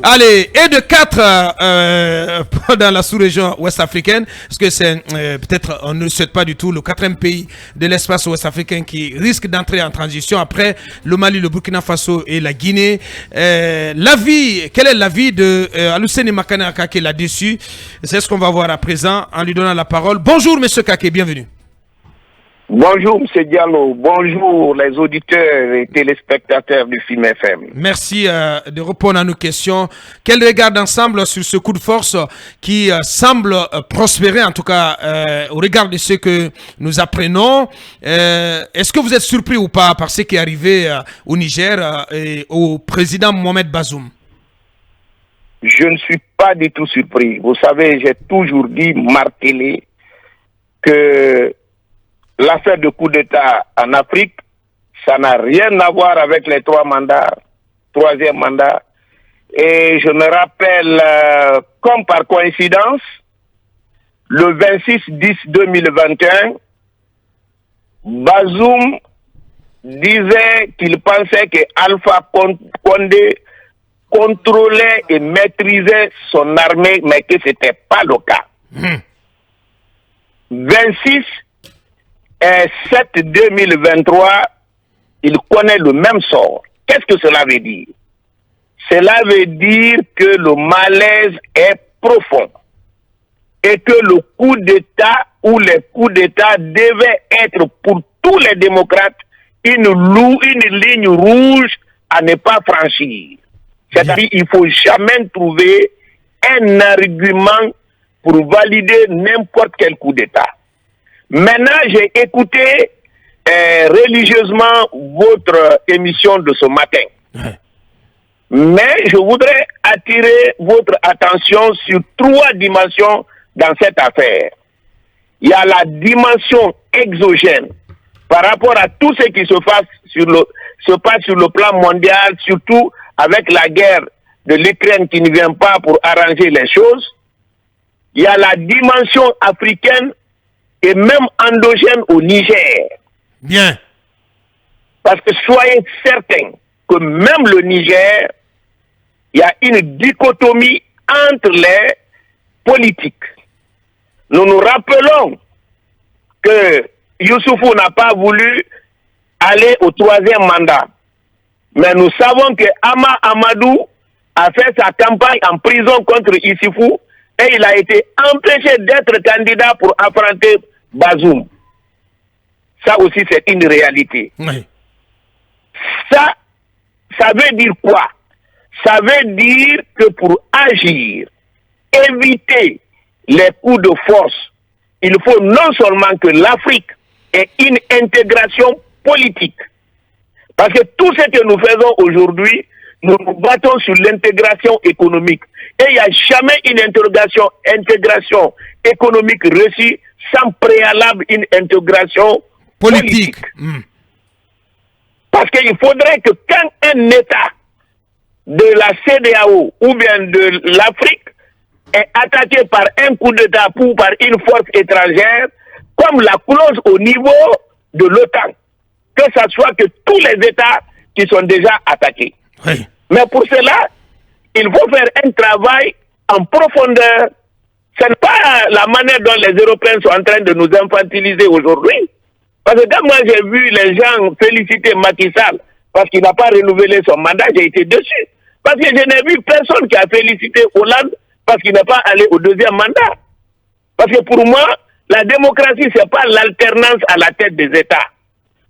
Allez, et de 4 dans la sous-région ouest-africaine, parce que c'est peut-être, on ne le souhaite pas du tout, le quatrième pays de l'espace ouest-africain qui risque d'entrer en transition après le Mali, le Burkina Faso et la Guinée. Quel est l'avis de Aluseni Makane Kake là-dessus? C'est ce qu'on va voir à présent en lui donnant la parole. Bonjour, monsieur Kake, bienvenue. Bonjour, M. Diallo. Bonjour, les auditeurs et téléspectateurs du Film FM. Merci de répondre à nos questions. Quel regard d'ensemble sur ce coup de force qui semble prospérer, en tout cas au regard de ce que nous apprenons? Est-ce que vous êtes surpris ou pas par ce qui est arrivé au Niger et au président Mohamed Bazoum? Je ne suis pas du tout surpris. Vous savez, j'ai toujours dit, martelé, que l'affaire de coup d'État en Afrique, ça n'a rien à voir avec les 3 mandats, 3e mandat. Et je me rappelle, comme par coïncidence, le 26-10-2021, Bazoum disait qu'il pensait que Alpha Condé contrôlait et maîtrisait son armée, mais que ce n'était pas le cas. 26 et 7-2023, il connaît le même sort. Qu'est-ce que cela veut dire? Cela veut dire que le malaise est profond et que le coup d'État ou les coups d'État devaient être pour tous les démocrates une ligne rouge à ne pas franchir. C'est-à-dire qu'il ne faut jamais trouver un argument pour valider n'importe quel coup d'État. Maintenant, j'ai écouté religieusement votre émission de ce matin. Mais je voudrais attirer votre attention sur 3 dimensions dans cette affaire. Il y a la dimension exogène par rapport à tout ce qui se passe sur le plan mondial, surtout avec la guerre de l'Ukraine qui ne vient pas pour arranger les choses. Il y a la dimension africaine et même endogène au Niger. Bien. Parce que soyez certains que même le Niger, il y a une dichotomie entre les politiques. Nous nous rappelons que Youssoufou n'a pas voulu aller au 3e mandat. Mais nous savons que Ama Amadou a fait sa campagne en prison contre Issifou et il a été empêché d'être candidat pour affronter Bazoum. Ça aussi, c'est une réalité. Oui. Ça veut dire quoi? Ça veut dire que pour agir, éviter les coups de force, il faut non seulement que l'Afrique ait une intégration politique. Parce que tout ce que nous faisons aujourd'hui, nous nous battons sur l'intégration économique. Et il n'y a jamais une intégration économique réussie sans préalable une intégration politique. Parce qu'il faudrait que quand un État de la CEDEAO ou bien de l'Afrique est attaqué par un coup d'État ou par une force étrangère, comme la clause au niveau de l'OTAN, que ce soit que tous les États qui sont déjà attaqués. Oui. Mais pour cela, il faut faire un travail en profondeur. Ce n'est pas la manière dont les Européens sont en train de nous infantiliser aujourd'hui. Parce que quand moi j'ai vu les gens féliciter Macky Sall parce qu'il n'a pas renouvelé son mandat, j'ai été déçu. Parce que je n'ai vu personne qui a félicité Hollande parce qu'il n'est pas allé au 2e mandat. Parce que pour moi, la démocratie, ce n'est pas l'alternance à la tête des États.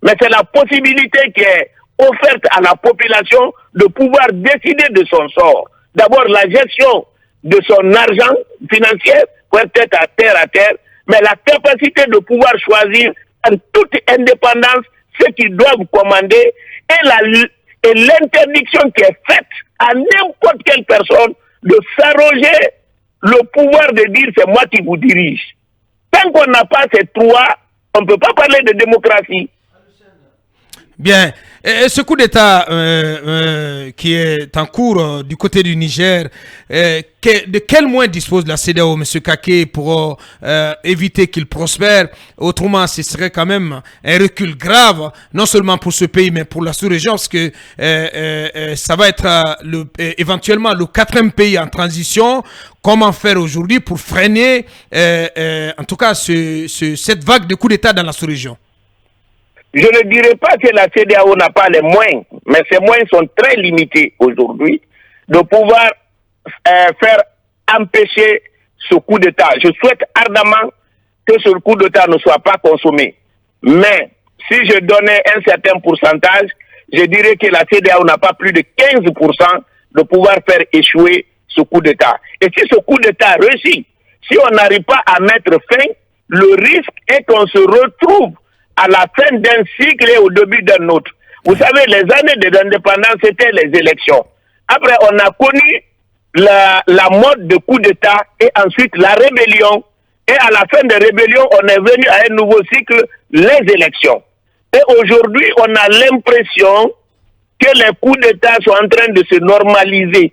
Mais c'est la possibilité qui est offerte à la population de pouvoir décider de son sort. D'abord, la gestion de son argent financier pour être à terre, mais la capacité de pouvoir choisir en toute indépendance ce qu'ils doivent commander et l'interdiction qui est faite à n'importe quelle personne de s'arroger le pouvoir de dire c'est moi qui vous dirige. Tant qu'on n'a pas ces 3, on ne peut pas parler de démocratie. Bien. Et ce coup d'État qui est en cours du côté du Niger, de quel moyen dispose la CEDEAO, M. Kake, pour éviter qu'il prospère? Autrement, ce serait quand même un recul grave, non seulement pour ce pays, mais pour la sous-région, parce que ça va être éventuellement le 4e pays en transition. Comment faire aujourd'hui pour freiner, en tout cas, cette vague de coups d'État dans la sous-région? Je ne dirais pas que la CEDEAO n'a pas les moyens, mais ces moyens sont très limités aujourd'hui de pouvoir faire empêcher ce coup d'État. Je souhaite ardemment que ce coup d'État ne soit pas consommé. Mais si je donnais un certain pourcentage, je dirais que la CEDEAO n'a pas plus de 15% de pouvoir faire échouer ce coup d'État. Et si ce coup d'État réussit, si on n'arrive pas à mettre fin, le risque est qu'on se retrouve à la fin d'un cycle et au début d'un autre. Vous savez, les années de l'indépendance, c'était les élections. Après, on a connu la mode de coup d'État et ensuite la rébellion. Et à la fin des rébellions, on est venu à un nouveau cycle, les élections. Et aujourd'hui, on a l'impression que les coups d'État sont en train de se normaliser.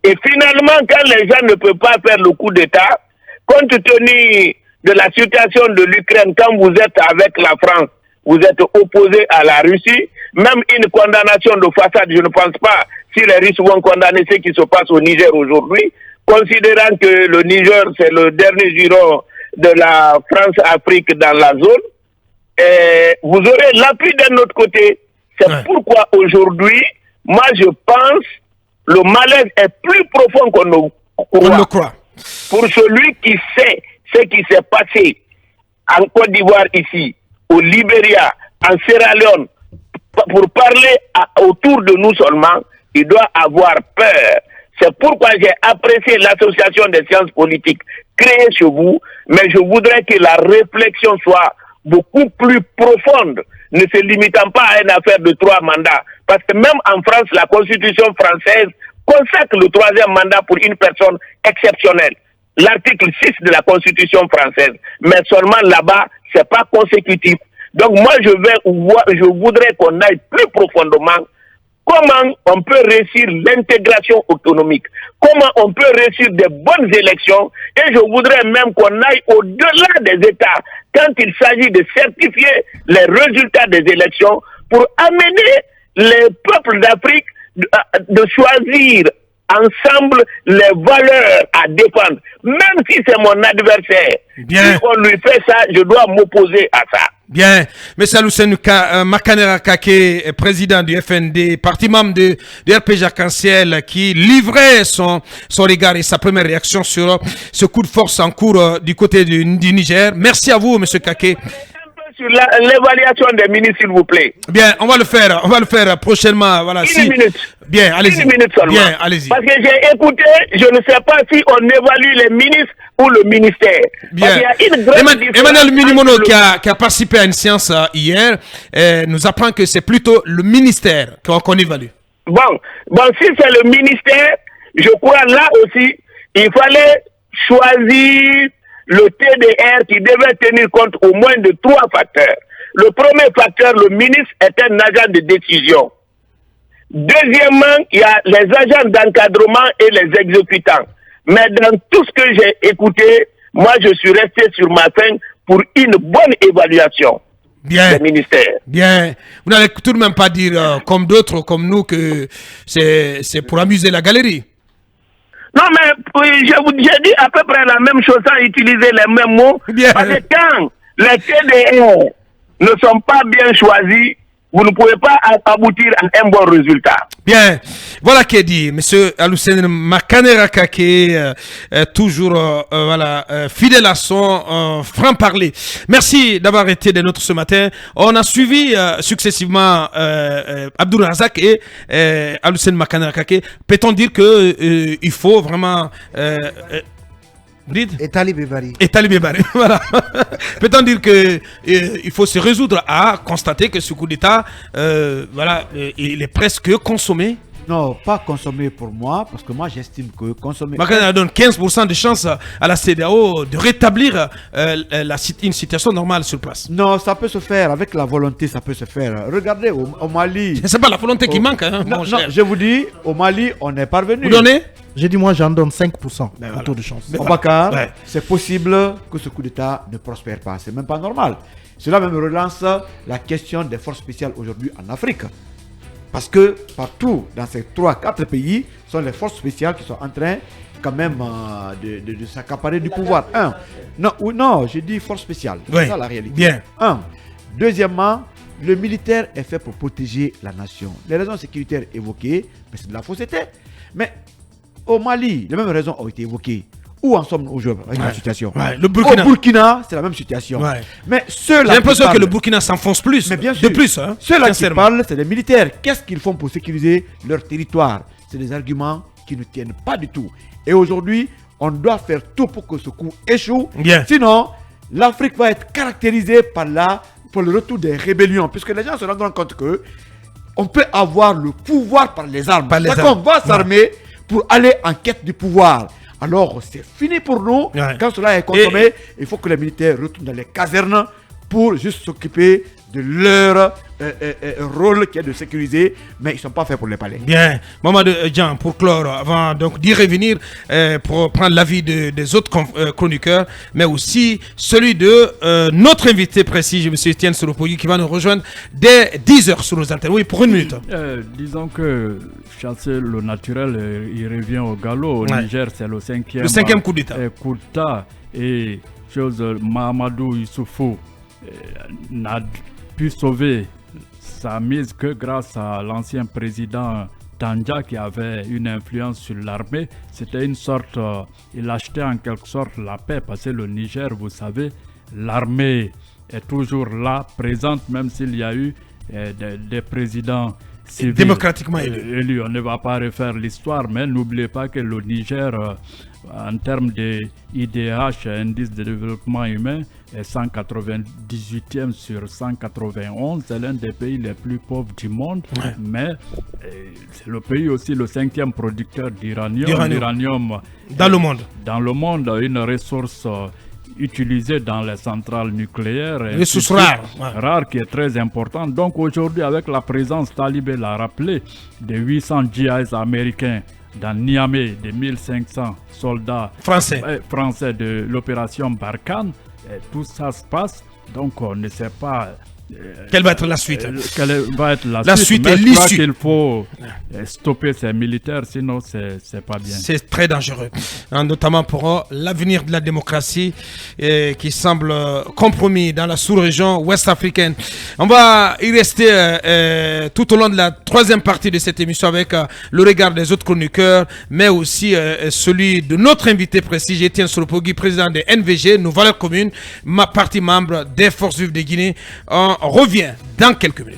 Et finalement, quand les gens ne peuvent pas faire le coup d'État, compte tenu de la situation de l'Ukraine, quand vous êtes avec la France, vous êtes opposé à la Russie, même une condamnation de façade, je ne pense pas si les Russes vont condamner ce qui se passe au Niger aujourd'hui, considérant que le Niger, c'est le dernier giron de la France-Afrique dans la zone, et vous aurez l'appui d'un autre côté. C'est pourquoi aujourd'hui, moi je pense, le malaise est plus profond qu'on ne croit. Pour celui qui sait ce qui s'est passé en Côte d'Ivoire ici, au Libéria, en Sierra Leone, pour parler autour de nous seulement, il doit avoir peur. C'est pourquoi j'ai apprécié l'association des sciences politiques créée chez vous, mais je voudrais que la réflexion soit beaucoup plus profonde, ne se limitant pas à une affaire de 3 mandats. Parce que même en France, la constitution française consacre le 3e mandat pour une personne exceptionnelle. L'article 6 de la Constitution française. Mais seulement là-bas, c'est pas consécutif. Donc moi, je voudrais qu'on aille plus profondément comment on peut réussir l'intégration économique, comment on peut réussir des bonnes élections, et je voudrais même qu'on aille au-delà des États quand il s'agit de certifier les résultats des élections pour amener les peuples d'Afrique de choisir ensemble les valeurs à défendre. Même si c'est mon adversaire, si on lui fait ça, je dois m'opposer à ça. Bien. Monsieur Alucene Makanera Kake, président du FND, parti membre de RPG Arc-en-Ciel, qui livrait son regard et sa première réaction sur ce coup de force en cours du côté du Niger. Merci à vous, monsieur Kake. Sur l'évaluation des ministres, s'il vous plaît. Bien, on va le faire prochainement. Voilà, une minute. Bien, allez-y. Une minute seulement. Bien, allez-y. Parce que j'ai écouté, je ne sais pas si on évalue les ministres ou le ministère. Bien. Parce qu'il y a une grande Emmanuel Minimono, qui a participé à une séance hier, nous apprend que c'est plutôt le ministère qu'on évalue. Bon, si c'est le ministère, je crois là aussi, il fallait choisir le TDR qui devait tenir compte au moins de 3 facteurs. Le premier facteur, le ministre est un agent de décision. Deuxièmement, il y a les agents d'encadrement et les exécutants. Mais dans tout ce que j'ai écouté, moi je suis resté sur ma faim pour une bonne évaluation des ministères. Bien. Vous n'allez tout de même pas dire, comme d'autres, comme nous, que c'est pour amuser la galerie. Non, mais j'ai dit à peu près la même chose sans utiliser les mêmes mots. Bien. Parce que quand les TDR ne sont pas bien choisis, vous ne pouvez pas aboutir à un bon résultat. Bien. Voilà qui est dit. Monsieur Alucene Makanera Kake, toujours fidèle à son franc-parler. Merci d'avoir été des nôtres ce matin. On a suivi successivement Abdoul Razak et Alucene Makanera Kake. Peut-on dire que il faut vraiment... Et Talibé Bari. Voilà. Peut-on dire que il faut se résoudre à constater que ce coup d'État, il est presque consommé? Non, pas consommer pour moi, parce que moi j'estime que consommer... Makana donne 15% de chance à la CEDEAO de rétablir une situation normale sur place. Non, ça peut se faire, avec la volonté, ça peut se faire. Regardez, au Mali... C'est pas la volonté qui manque, hein, non, mon non, cher. je vous dis, au Mali, on est parvenu. Vous donnez? J'ai dit, moi, j'en donne 5% voilà. au taux de chance. Obakar, Ouais. c'est possible que ce coup d'État ne prospère pas. C'est même pas normal. Cela même relance la question des forces spéciales aujourd'hui en Afrique. Parce que partout dans ces 3-4 pays, sont les forces spéciales qui sont en train quand même de s'accaparer du pouvoir. Non, j'ai dit force spéciale. Oui. C'est ça la réalité. Bien. Deuxièmement, le militaire est fait pour protéger la nation. Les raisons sécuritaires évoquées, mais c'est de la fausseté. Mais au Mali, les mêmes raisons ont été évoquées. Où en sommes-nous aujourd'hui avec la situation? Le Burkina. Au Burkina, c'est la même situation. Mais ceux-là J'ai l'impression qui que le parlent- Burkina s'enfonce plus. Mais bien sûr, De plus, hein, ceux-là qui sincèrement. parlent, c'est les militaires. Qu'est-ce qu'ils font pour sécuriser leur territoire? C'est des arguments qui ne tiennent pas du tout. Et aujourd'hui, on doit faire tout pour que ce coup échoue. Bien. Sinon, l'Afrique va être caractérisée pour le retour des rébellions. Puisque les gens se rendront compte que on peut avoir le pouvoir par les armes. Par les C'est-à-dire armes. qu'on va s'armer pour aller en quête du pouvoir. Alors, c'est fini pour nous. Ouais. Quand cela est consommé, il faut que les militaires retournent dans les casernes pour juste s'occuper de leur rôle qui est de sécuriser, mais ils ne sont pas faits pour les palais. Bien. Mamadou Jean, pour clore, avant donc d'y revenir, pour prendre l'avis des autres chroniqueurs, mais aussi celui de notre invité précis, M. Etienne Soropogi, qui va nous rejoindre dès 10h sur nos antennes. Oui, pour une minute. Disons que chasser le naturel, il revient au galop. Au Niger, c'est le cinquième coup d'État. Coup d'État. Et Mahamadou Issoufou n'a pu sauver sa mise que grâce à l'ancien président Tandja qui avait une influence sur l'armée. C'était une sorte, il achetait en quelque sorte la paix parce que le Niger, vous savez, l'armée est toujours là, présente, même s'il y a eu des présidents civils démocratiquement élus. On ne va pas refaire l'histoire, mais n'oubliez pas que le Niger, en termes d'IDH, indice de développement humain, est 198e sur 191. C'est l'un des pays les plus pauvres du monde, mais c'est le pays aussi le 5e producteur d'uranium dans le monde. Dans le monde, une ressource utilisée dans les centrales nucléaires. Ressource rare. Rare qui est très importante. Donc aujourd'hui, avec la présence, Talibé l'a rappelé, de 800 GIs américains dans Niamey, de 1500 soldats français de l'opération Barkhane, tout ça se passe. Donc on ne sait pas quelle va être la suite. Quelle va être la suite mais et je crois l'issue. qu'il faut stopper ces militaires, sinon c'est pas bien. C'est très dangereux, notamment pour l'avenir de la démocratie qui semble compromis dans la sous-région ouest africaine. On va y rester tout au long de la troisième partie de cette émission avec le regard des autres chroniqueurs, mais aussi celui de notre invité précis, Etienne Soropogi, président de NVG, Nos Valeurs Communes, partie membre des Forces Vives de Guinée. On revient dans quelques minutes.